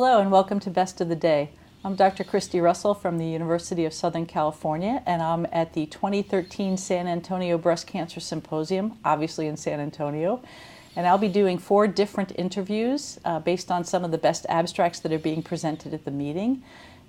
Hello and welcome to Best of the Day. I'm Dr. Christy Russell from the University of Southern California, and I'm at the 2013 San Antonio Breast Cancer Symposium, obviously in San Antonio. And I'll be doing 4 different interviews based on some of the best abstracts that are being presented at the meeting.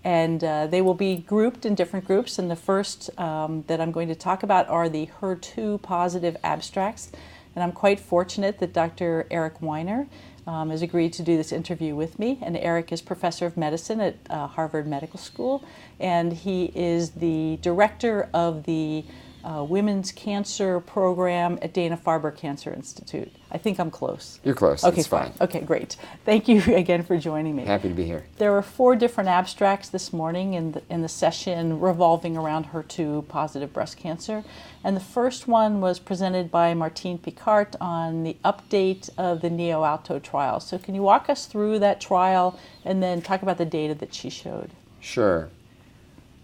And they will be grouped in different groups. And the first that I'm going to talk about are the HER2 positive abstracts. And I'm quite fortunate that Dr. Eric Weiner has agreed to do this interview with me. And Eric is professor of medicine at Harvard Medical School, and he is the director of the Women's Cancer Program at Dana-Farber Cancer Institute. I think I'm close. You're close. Okay, it's fine. Okay, great. Thank you again for joining me. Happy to be here. There were 4 different abstracts this morning in the session revolving around HER2 positive breast cancer. And the first one was presented by Martine Picard on the update of the Alto trial. So can you walk us through that trial and then talk about the data that she showed? Sure.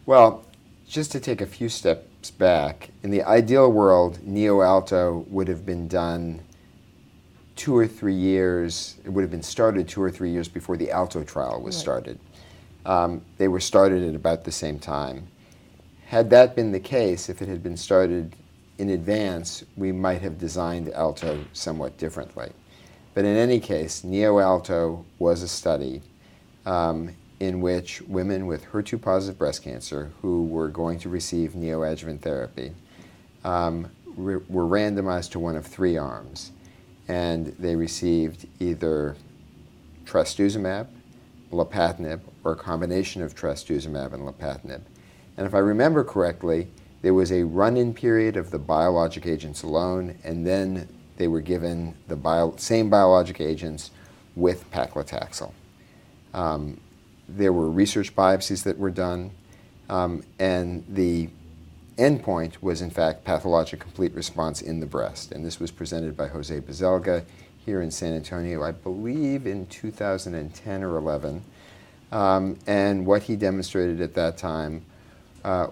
Well, just to take a few steps back, in the ideal world, Alto would have been done 2 or 3 years, it would have been started 2 or 3 years before the Alto trial was started. They were started at about the same time. Had that been the case, if it had been started in advance, we might have designed Alto somewhat differently. But in any case, Alto was a study in which women with HER2 positive breast cancer who were going to receive neoadjuvant therapy were randomized to one of 3 arms. And they received either trastuzumab, lapatinib, or a combination of trastuzumab and lapatinib. And if I remember correctly, there was a run-in period of the biologic agents alone, and then they were given the same biologic agents with paclitaxel. There were research biopsies that were done, and the endpoint was, in fact, pathologic complete response in the breast. And this was presented by Jose Baselga here in San Antonio, I believe in 2010 or 11. And what he demonstrated at that time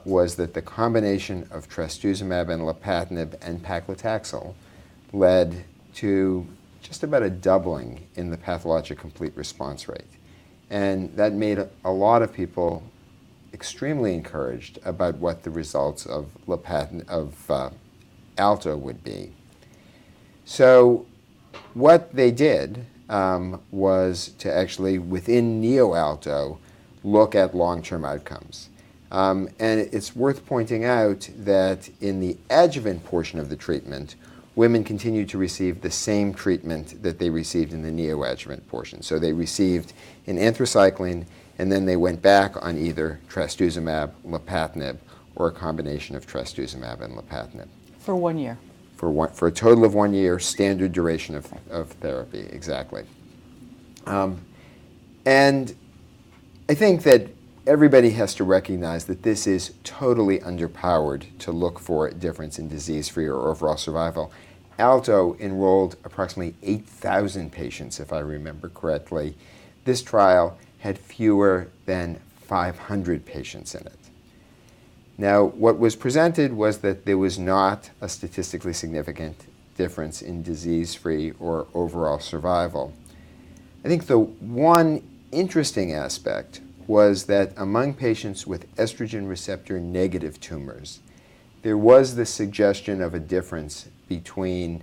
was that the combination of trastuzumab and lapatinib and paclitaxel led to just about a doubling in the pathologic complete response rate. And that made a lot of people extremely encouraged about what the results of Alto would be. So what they did was to actually, within Alto, look at long-term outcomes. And it's worth pointing out that in the adjuvant portion of the treatment, women continued to receive the same treatment that they received in the neoadjuvant portion. So they received an anthracycline, and then they went back on either trastuzumab, lapatinib, or a combination of trastuzumab and lapatinib. For 1 year. For a total of 1 year, standard duration of therapy, exactly. And I think that everybody has to recognize that this is totally underpowered to look for a difference in disease-free or overall survival. Alto enrolled approximately 8,000 patients, if I remember correctly. This trial had fewer than 500 patients in it. Now, what was presented was that there was not a statistically significant difference in disease-free or overall survival. I think the one interesting aspect was that among patients with estrogen receptor negative tumors, there was the suggestion of a difference between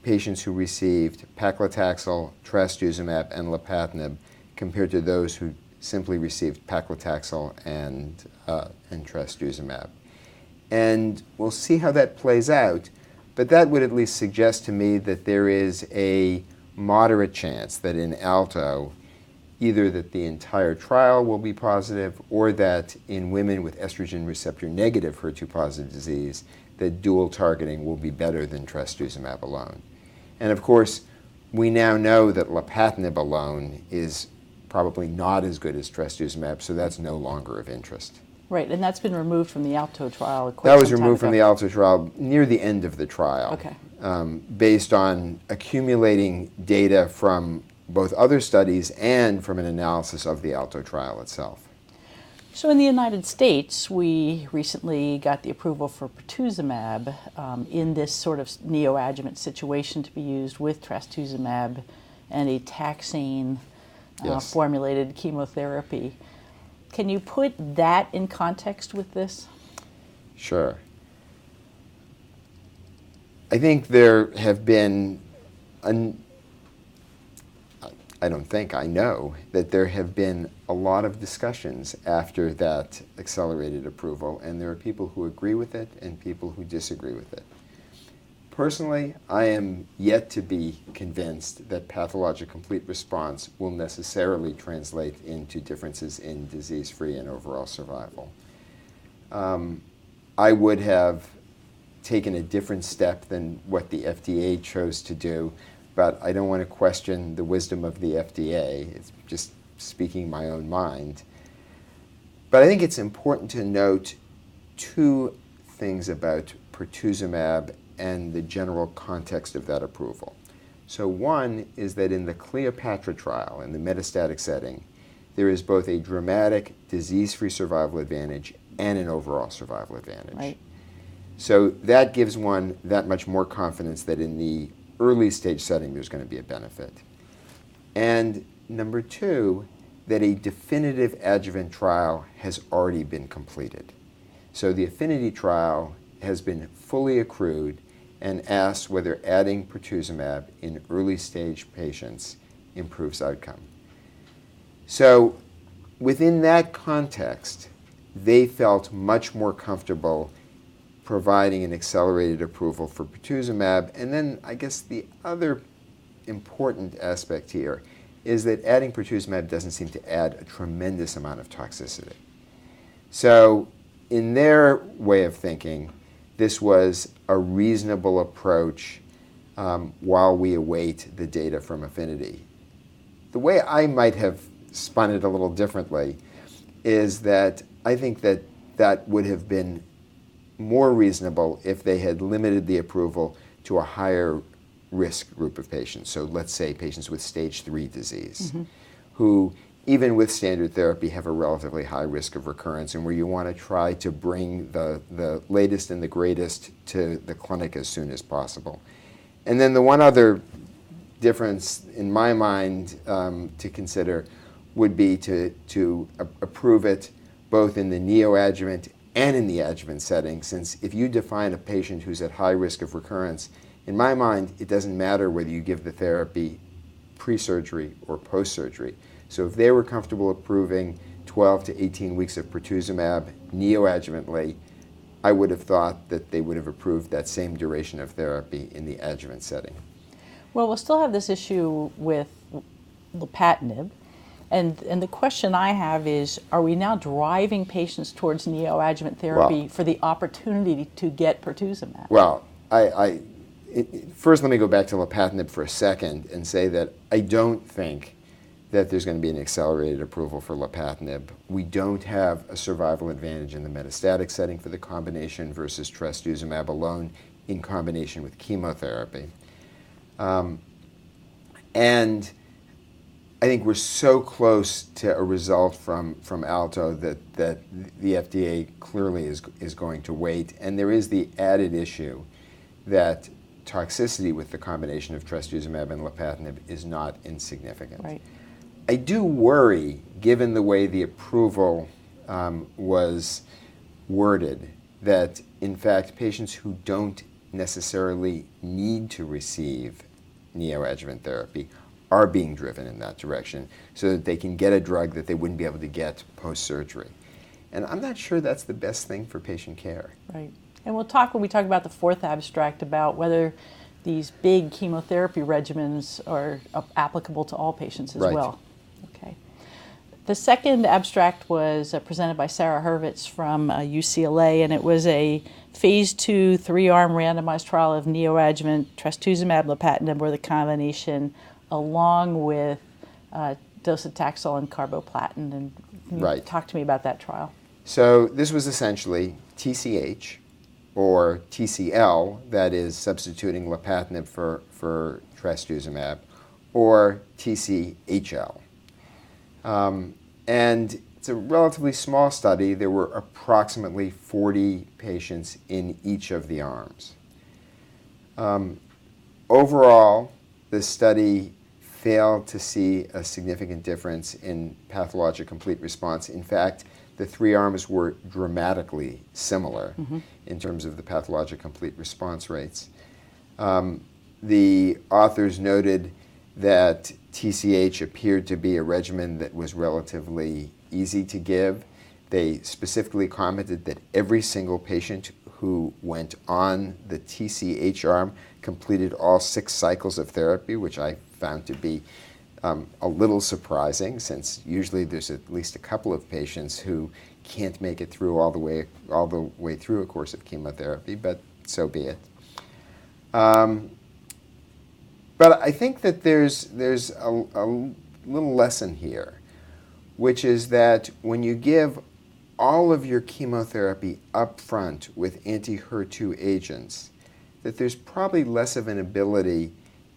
patients who received paclitaxel, trastuzumab, and lapatinib compared to those who simply received paclitaxel and trastuzumab. And we'll see how that plays out, but that would at least suggest to me that there is a moderate chance that in Alto, either that the entire trial will be positive or that in women with estrogen receptor negative HER2 positive disease, that dual targeting will be better than trastuzumab alone. And of course, we now know that lapatinib alone is probably not as good as trastuzumab, so that's no longer of interest. Right, and that's been removed from the Alto trial. That was removed from the Alto trial near the end of the trial, okay. Based on accumulating data from both other studies and from an analysis of the Alto trial itself. So in the United States, we recently got the approval for pertuzumab in this sort of neoadjuvant situation to be used with trastuzumab and a taxane Yes. formulated chemotherapy. Can you put that in context with this? Sure. I think there have been, I don't think, I know that there have been a lot of discussions after that accelerated approval, and there are people who agree with it and people who disagree with it. Personally, I am yet to be convinced that pathologic complete response will necessarily translate into differences in disease-free and overall survival. I would have taken a different step than what the FDA chose to do, but I don't want to question the wisdom of the FDA. It's just speaking my own mind. But I think it's important to note two things about pertuzumab and the general context of that approval. So one is that in the Cleopatra trial, in the metastatic setting, there is both a dramatic disease-free survival advantage and an overall survival advantage. Right. So that gives one that much more confidence that in the early stage setting there's going to be a benefit. And number two, that a definitive adjuvant trial has already been completed. So the Affinity trial has been fully accrued and asks whether adding pertuzumab in early stage patients improves outcome. So within that context, they felt much more comfortable providing an accelerated approval for pertuzumab. And then I guess the other important aspect here is that adding pertuzumab doesn't seem to add a tremendous amount of toxicity. So in their way of thinking, this was a reasonable approach while we await the data from Affinity. The way I might have spun it a little differently is that I think that that would have been more reasonable if they had limited the approval to a higher risk group of patients. So let's say patients with stage 3 disease, who even with standard therapy have a relatively high risk of recurrence, and where you want to try to bring the latest and the greatest to the clinic as soon as possible. And then the one other difference in my mind to consider would be to approve it both in the neoadjuvant and in the adjuvant setting, since if you define a patient who's at high risk of recurrence, in my mind, it doesn't matter whether you give the therapy pre-surgery or post-surgery. So if they were comfortable approving 12 to 18 weeks of pertuzumab neoadjuvantly, I would have thought that they would have approved that same duration of therapy in the adjuvant setting. Well, we'll still have this issue with lapatinib. And the question I have is, are we now driving patients towards neoadjuvant therapy for the opportunity to get pertuzumab? Well, first let me go back to lapatinib for a second and say that I don't think that there's going to be an accelerated approval for lapatinib. We don't have a survival advantage in the metastatic setting for the combination versus trastuzumab alone in combination with chemotherapy. And I think we're so close to a result from Alto that the FDA clearly is going to wait. And there is the added issue that toxicity with the combination of trastuzumab and lapatinib is not insignificant. Right. I do worry, given the way the approval was worded, that in fact patients who don't necessarily need to receive neoadjuvant therapy are being driven in that direction so that they can get a drug that they wouldn't be able to get post-surgery. And I'm not sure that's the best thing for patient care. Right. And we'll talk, when we talk about the fourth abstract, about whether these big chemotherapy regimens are applicable to all patients as well. Okay. The second abstract was presented by Sarah Hurwitz from UCLA, and it was a phase 2 3-arm randomized trial of neoadjuvant trastuzumab lapatinib, or the combination, along with docetaxel and carboplatin. And can you talk to me about that trial? So this was essentially TCH, or TCL, that is substituting lapatinib for trastuzumab, or TCHL. And it's a relatively small study. There were approximately 40 patients in each of the arms. Overall, the study failed to see a significant difference in pathologic complete response. In fact, the three arms were dramatically similar in terms of the pathologic complete response rates. The authors noted that TCH appeared to be a regimen that was relatively easy to give. They specifically commented that every single patient who went on the TCH arm completed all 6 cycles of therapy, which I found to be a little surprising, since usually there's at least a couple of patients who can't make it through all the way through a course of chemotherapy, but so be it. But I think that there's a little lesson here, which is that when you give all of your chemotherapy up front with anti-HER2 agents, that there's probably less of an ability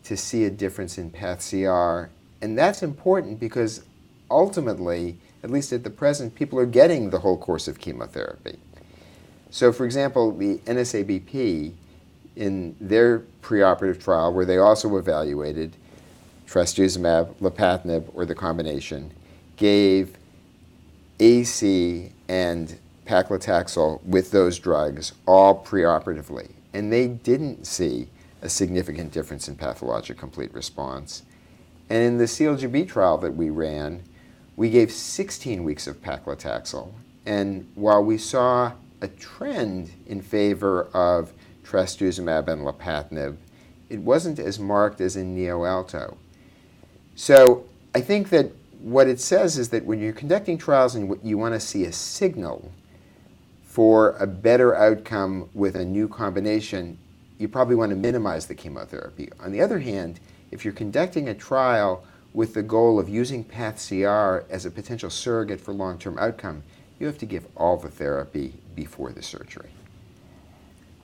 to see a difference in path-CR. And that's important because ultimately, at least at the present, people are getting the whole course of chemotherapy. So for example, the NSABP, in their preoperative trial, where they also evaluated trastuzumab, lapatinib, or the combination, gave AC and paclitaxel with those drugs all preoperatively. And they didn't see a significant difference in pathologic complete response. And in the CLGB trial that we ran, we gave 16 weeks of paclitaxel. And while we saw a trend in favor of trastuzumab and lapatinib, it wasn't as marked as in Neo-Alto. So I think that what it says is that when you're conducting trials and you want to see a signal for a better outcome with a new combination, you probably want to minimize the chemotherapy. On the other hand, if you're conducting a trial with the goal of using path-CR as a potential surrogate for long-term outcome, you have to give all the therapy before the surgery.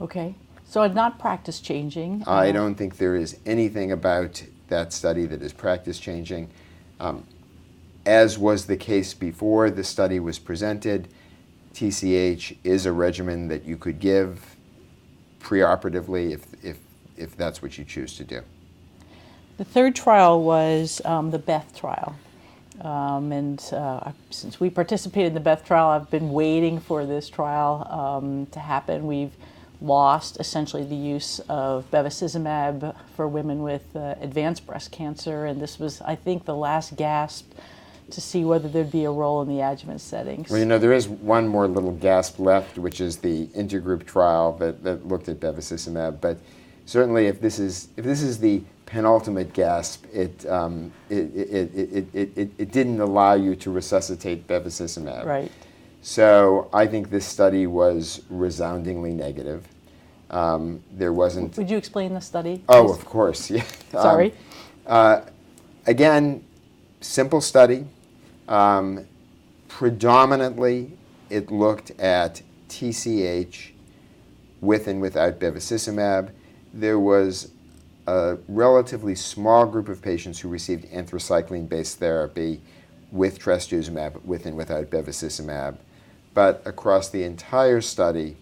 Okay. So not practice changing. I don't think there is anything about that study that is practice changing. As was the case before the study was presented, TCH is a regimen that you could give preoperatively if that's what you choose to do. The third trial was the Beth trial. Since we participated in the Beth trial, I've been waiting for this trial to happen. We've lost essentially the use of bevacizumab for women with advanced breast cancer, and this was, I think, the last gasp to see whether there'd be a role in the adjuvant settings. Well, there is one more little gasp left, which is the intergroup trial that looked at bevacizumab. But certainly, if this is the penultimate gasp, it didn't allow you to resuscitate bevacizumab. Right. So I think this study was resoundingly negative. There wasn't. Would you explain the study, please? Oh, of course. Yeah. Sorry. Again, simple study. Predominantly, it looked at TCH with and without bevacizumab. There was a relatively small group of patients who received anthracycline-based therapy with trastuzumab, with and without bevacizumab. But across the entire study,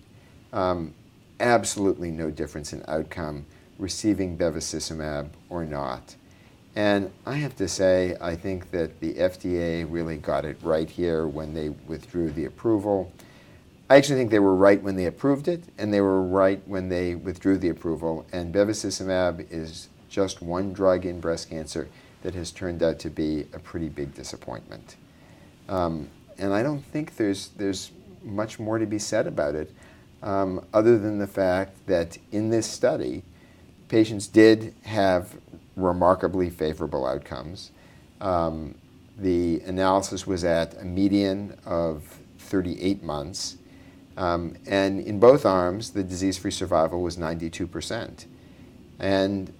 absolutely no difference in outcome receiving bevacizumab or not. And I have to say, I think that the FDA really got it right here when they withdrew the approval. I actually think they were right when they approved it, and they were right when they withdrew the approval. And bevacizumab is just one drug in breast cancer that has turned out to be a pretty big disappointment. And I don't think there's much more to be said about it, other than the fact that in this study, patients did have remarkably favorable outcomes. The analysis was at a median of 38 months. And in both arms, the disease-free survival was 92%. And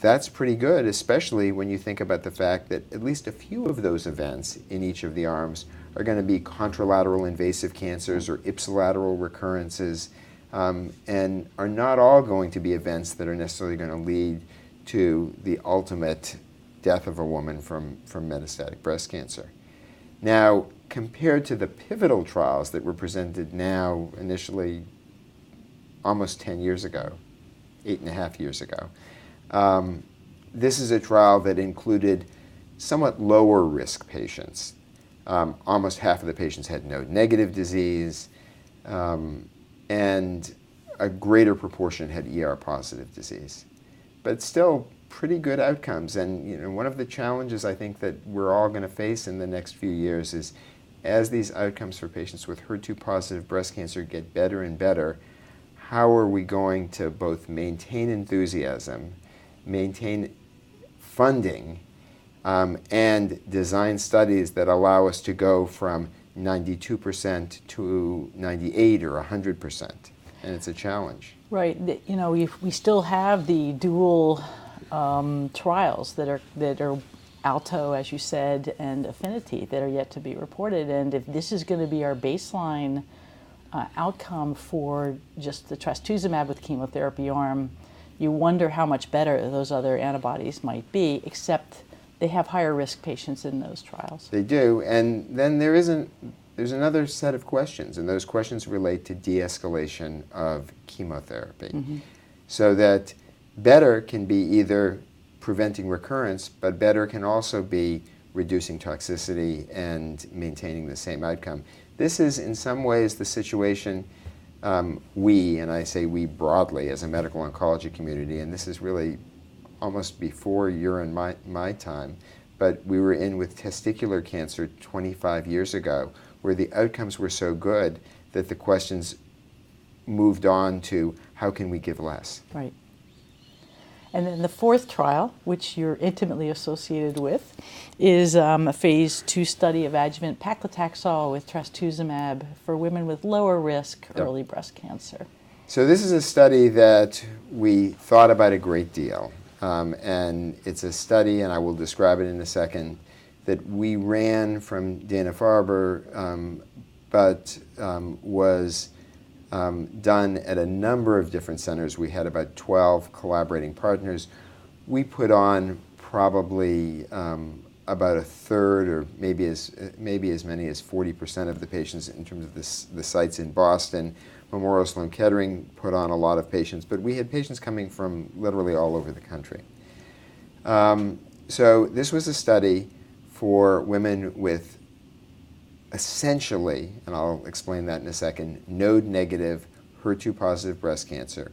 that's pretty good, especially when you think about the fact that at least a few of those events in each of the arms are going to be contralateral invasive cancers or ipsilateral recurrences, and are not all going to be events that are necessarily going to lead to the ultimate death of a woman from metastatic breast cancer. Now, compared to the pivotal trials that were presented now, initially almost 10 years ago, 8.5 years ago, this is a trial that included somewhat lower risk patients. Almost half of the patients had node-negative disease, and a greater proportion had ER-positive disease. But still pretty good outcomes. And one of the challenges I think that we're all going to face in the next few years is, as these outcomes for patients with HER2-positive breast cancer get better and better, how are we going to both maintain enthusiasm, maintain funding, and design studies that allow us to go from 92% to 98 or 100%? And it's a challenge. Right. We still have the dual trials that are Alto, as you said, and Affinity that are yet to be reported. And if this is going to be our baseline outcome for just the trastuzumab with chemotherapy arm, you wonder how much better those other antibodies might be, except they have higher risk patients in those trials. They do. And then there's another set of questions, and those questions relate to de-escalation of chemotherapy. Mm-hmm. So that better can be either preventing recurrence, but better can also be reducing toxicity and maintaining the same outcome. This is in some ways the situation we, and I say we broadly as a medical oncology community, and this is really almost before your and my time, but we were in with testicular cancer 25 years ago, where the outcomes were so good that the questions moved on to how can we give less? Right. And then the fourth trial, which you're intimately associated with, is a phase 2 study of adjuvant paclitaxel with trastuzumab for women with lower risk early breast cancer. So this is a study that we thought about a great deal. And it's a study, and I will describe it in a second, that we ran from Dana-Farber, but was done at a number of different centers. We had about 12 collaborating partners. We put on probably about a third, or maybe as many as 40% of the patients in terms of the sites in Boston. Memorial Sloan Kettering put on a lot of patients, but we had patients coming from literally all over the country. So this was a study for women with essentially, and I'll explain that in a second, node-negative HER2-positive breast cancer.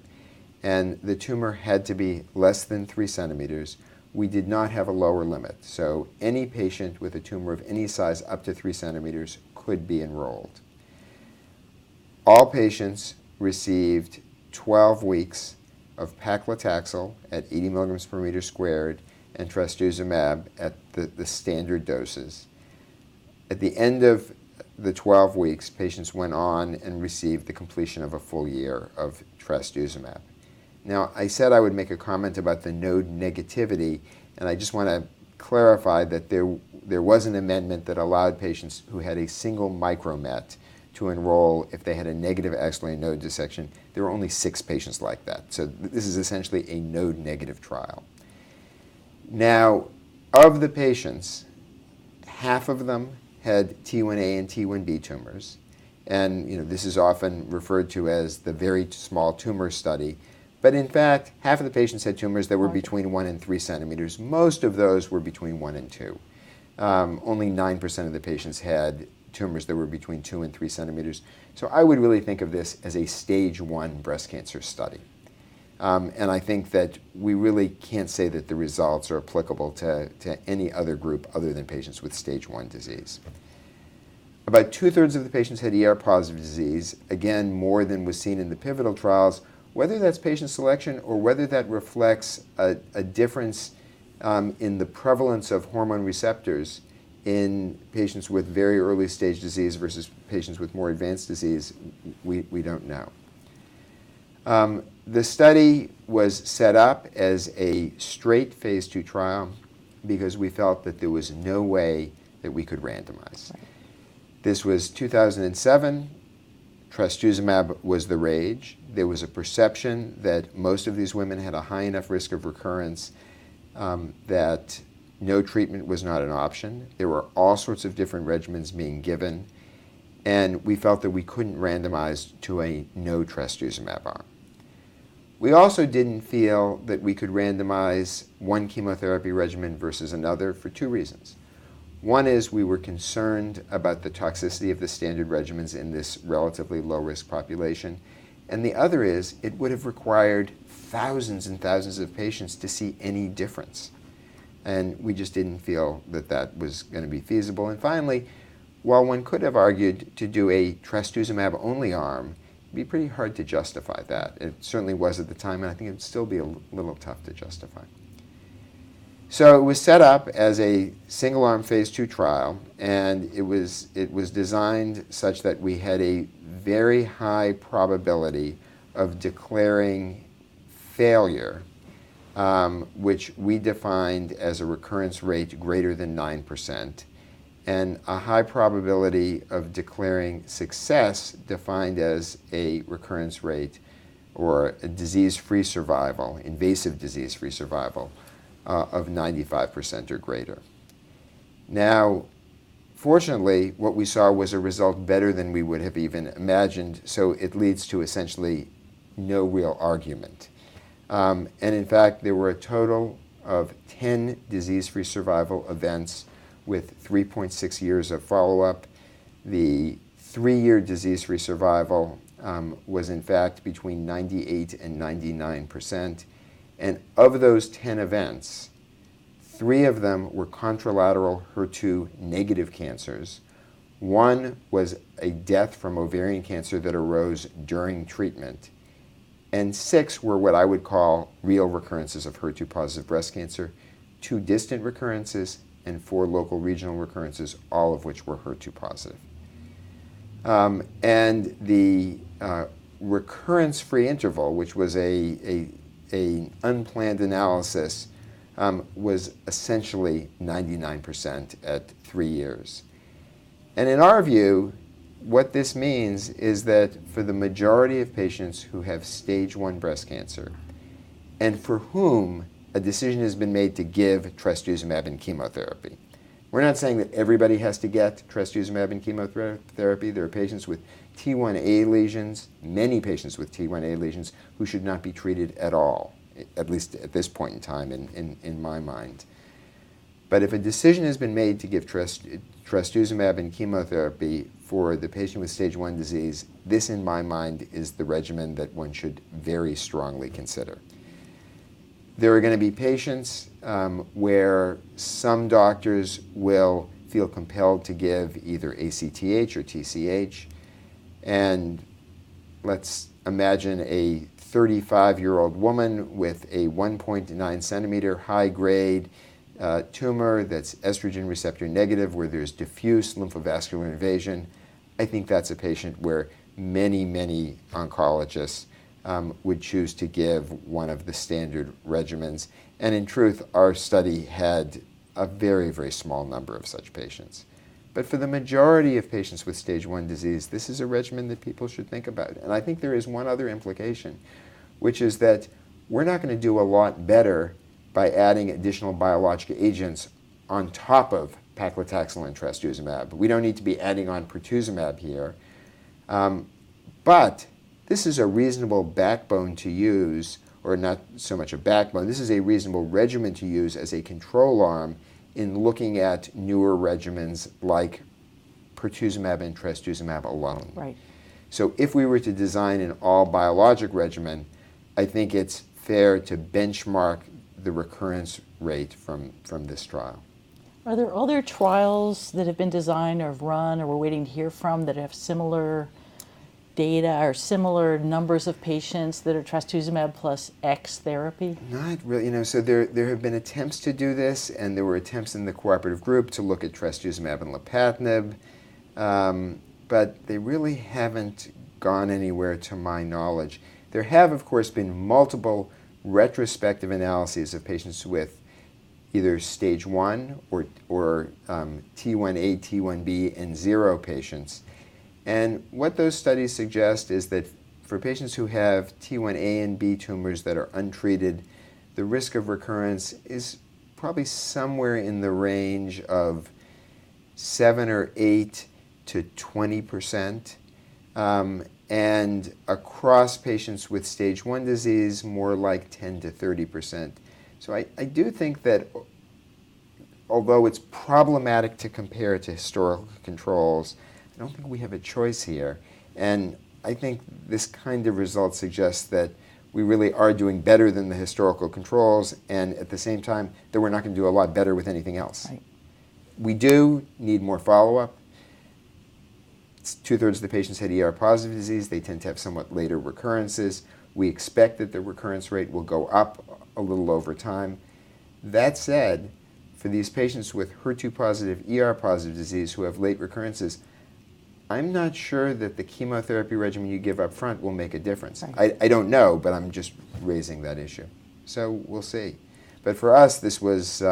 And the tumor had to be less than 3 centimeters. We did not have a lower limit. So any patient with a tumor of any size up to 3 centimeters could be enrolled. All patients received 12 weeks of paclitaxel at 80 milligrams per meter squared and trastuzumab at the standard doses. At the end of the 12 weeks, patients went on and received the completion of a full year of trastuzumab. Now, I said I would make a comment about the node negativity, and I just want to clarify that there was an amendment that allowed patients who had a single micromet to enroll if they had a negative axillary node dissection. There were only 6 patients like that. So this is essentially a node negative trial. Now, of the patients, half of them had T1A and T1B tumors. And this is often referred to as the very small tumor study. But in fact, half of the patients had tumors that were between 1 and 3 centimeters. Most of those were between 1 and 2. Only 9% of the patients had tumors that were between 2 and 3 centimeters. So I would really think of this as a stage 1 breast cancer study. And I think that we really can't say that the results are applicable to any other group other than patients with stage 1 disease. About 2/3 of the patients had ER-positive disease, again, more than was seen in the pivotal trials. Whether that's patient selection or whether that reflects a difference in the prevalence of hormone receptors in patients with very early stage disease versus patients with more advanced disease, we don't know. The study was set up as a straight phase 2 trial because we felt that there was no way that we could randomize. Right. This was 2007. Trastuzumab was the rage. There was a perception that most of these women had a high enough risk of recurrence that no treatment was not an option. There were all sorts of different regimens being given, and we felt that we couldn't randomize to a no trastuzumab arm. We also didn't feel that we could randomize one chemotherapy regimen versus another for two reasons. One is we were concerned about the toxicity of the standard regimens in this relatively low-risk population. And the other is it would have required thousands and thousands of patients to see any difference. And we just didn't feel that that was going to be feasible. And finally, while one could have argued to do a trastuzumab-only arm, it'd be pretty hard to justify that. It certainly was at the time, and I think it'd still be a little tough to justify. So it was set up as a single-arm phase 2 trial, and it was designed such that we had a very high probability of declaring failure, which we defined as a recurrence rate greater than 9%, and a high probability of declaring success defined as a recurrence rate or a disease-free survival, invasive disease-free survival, of 95% or greater. Now, fortunately, what we saw was a result better than we would have even imagined, so it leads to essentially no real argument. And in fact, there were a total of 10 disease-free survival events with 3.6 years of follow-up. The 3-year disease-free survival was in fact between 98 and 99%. And of those 10 events, 3 of them were contralateral HER2 negative cancers. 1 was a death from ovarian cancer that arose during treatment. And 6 were what I would call real recurrences of HER2 positive breast cancer, 2 distant recurrences, and 4 local regional recurrences, all of which were HER2 positive. And the recurrence-free interval, which was an unplanned analysis, was essentially 99% at 3 years. And in our view, what this means is that for the majority of patients who have stage 1 breast cancer, and for whom a decision has been made to give trastuzumab and chemotherapy. We're not saying that everybody has to get trastuzumab and chemotherapy. There are patients with T1A lesions, many patients with T1A lesions, who should not be treated at all, at least at this point in time in my mind. But if a decision has been made to give trastuzumab and chemotherapy for the patient with stage 1 disease, this in my mind is the regimen that one should very strongly consider. There are going to be patients where some doctors will feel compelled to give either ACTH or TCH. And let's imagine a 35-year-old woman with a 1.9 centimeter high-grade tumor that's estrogen receptor negative, where there's diffuse lymphovascular invasion. I think that's a patient where many, many oncologists would choose to give one of the standard regimens. And in truth, our study had a very, very small number of such patients. But for the majority of patients with stage 1 disease, this is a regimen that people should think about. And I think there is one other implication, which is that we're not going to do a lot better by adding additional biologic agents on top of paclitaxel and trastuzumab. We don't need to be adding on pertuzumab here. But this is a reasonable backbone to use, or not so much a backbone. This is a reasonable regimen to use as a control arm in looking at newer regimens like pertuzumab and trastuzumab alone. Right. So if we were to design an all-biologic regimen, I think it's fair to benchmark the recurrence rate from this trial. Are there other trials that have been designed or have run or we're waiting to hear from that have similar data or similar numbers of patients that are trastuzumab plus X therapy? Not really. So there have been attempts to do this, and there were attempts in the cooperative group to look at trastuzumab and lapatinib, but they really haven't gone anywhere to my knowledge. There have, of course, been multiple retrospective analyses of patients with either stage 1 or T1A, T1B, and 0 patients. And what those studies suggest is that for patients who have T1A and B tumors that are untreated, the risk of recurrence is probably somewhere in the range of 7 or 8 to 20%. and across patients with stage 1 disease, more like 10 to 30%. So I do think that although it's problematic to compare to historical controls, I don't think we have a choice here. And I think this kind of result suggests that we really are doing better than the historical controls, and at the same time that we're not going to do a lot better with anything else. Right. We do need more follow-up. 2/3 of the patients had ER-positive disease. They tend to have somewhat later recurrences. We expect that the recurrence rate will go up a little over time. That said, for these patients with HER2-positive, ER-positive disease who have late recurrences, I'm not sure that the chemotherapy regimen you give up front will make a difference. Right. I don't know, but I'm just raising that issue. So we'll see. But for us, this was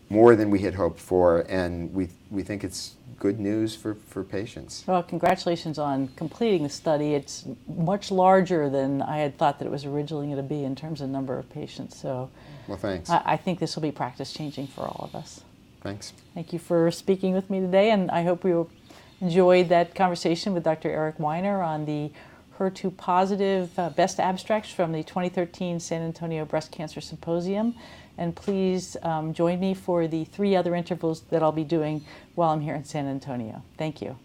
more than we had hoped for, and we think it's good news for patients. Well, congratulations on completing the study. It's much larger than I had thought that it was originally going to be in terms of number of patients. So Well, thanks. I think this will be practice changing for all of us. Thanks. Thank you for speaking with me today, and I hope you enjoyed that conversation with Dr. Eric Weiner on the HER2-positive best abstracts from the 2013 San Antonio Breast Cancer Symposium. And please join me for the 3 other interviews that I'll be doing while I'm here in San Antonio. Thank you.